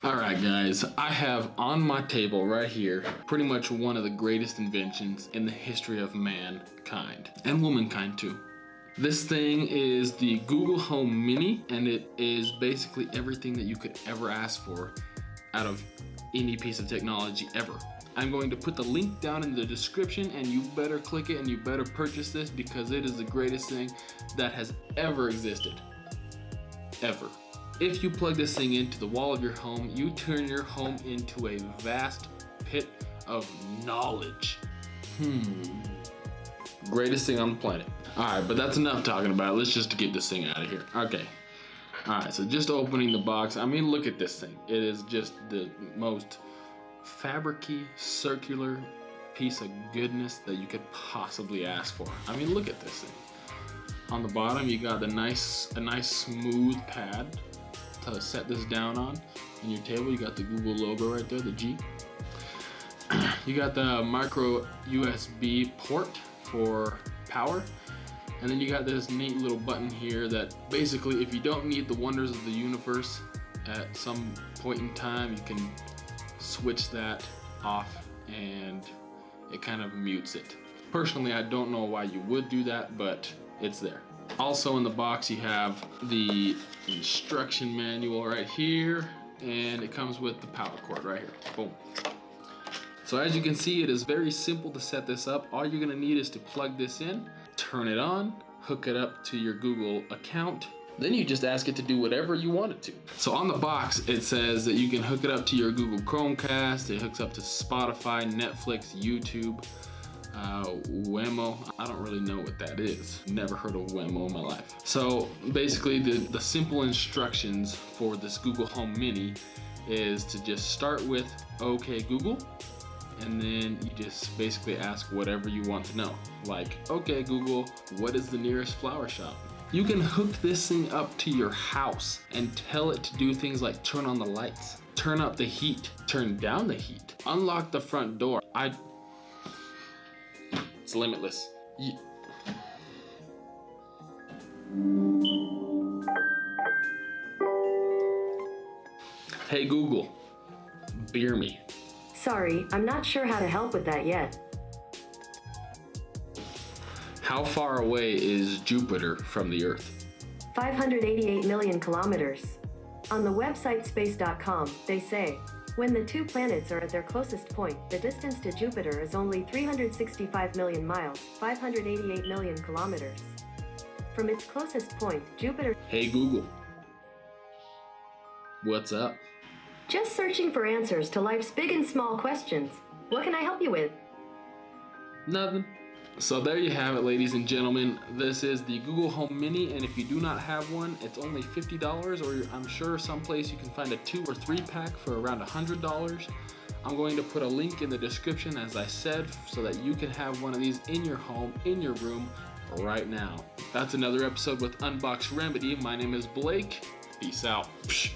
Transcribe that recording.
Alright guys, I have on my table right here pretty much one of the greatest inventions in the history of mankind, and womankind too. This thing is the Google Home Mini, and it is basically everything that you could ever ask for out of any piece of technology ever. I'm going to put the link down in the description, and you better click it and you better purchase this because it is the greatest thing that has ever existed. Ever. If you plug this thing into the wall of your home, you turn your home into a vast pit of knowledge. Greatest thing on the planet. Alright, but that's enough talking about it. Let's just get this thing out of here. Okay. Alright, so just opening the box. I mean, look at this thing. It is just the most fabricy, circular piece of goodness that you could possibly ask for. I mean, look at this thing. On the bottom, you got a nice smooth pad to set this down on. In your table, you got the Google logo right there, the G. You got the micro USB port for power. And then you got this neat little button here that basically, if you don't need the wonders of the universe at some point in time, you can switch that off and it kind of mutes it. Personally, I don't know why you would do that, but it's there. Also in the box, you have the instruction manual right here, and it comes with the power cord right here. Boom. So as you can see, it is very simple to set this up. All you're gonna need is to plug this in, turn it on, hook it up to your Google account. Then you just ask it to do whatever you want it to. So on the box, it says that you can hook it up to your Google Chromecast. It hooks up to Spotify, Netflix, YouTube, Wemo. I don't really know what that is. Never heard of Wemo in my life. So basically the simple instructions for this Google Home Mini is to just start with OK Google, and then you just basically ask whatever you want to know. Like, OK Google, what is the nearest flower shop? You can hook this thing up to your house and tell it to do things like turn on the lights, turn up the heat, turn down the heat, unlock the front door. It's limitless. Hey Google, beer me. Sorry, I'm not sure how to help with that yet. How far away is Jupiter from the Earth? 588 million kilometers. On the website space.com, they say, when the two planets are at their closest point, the distance to Jupiter is only 365 million miles, 588 million kilometers. From its closest point, Jupiter... Hey Google, what's up? Just searching for answers to life's big and small questions. What can I help you with? Nothing. So there you have it, ladies and gentlemen. This is the Google Home Mini, and if you do not have one, it's only $50, or I'm sure someplace you can find a 2 or 3 pack for around $100. I'm going to put a link in the description, as I said, so that you can have one of these in your home, in your room, right now. That's another episode with Unbox Remedy. My name is Blake. Peace out. Psh.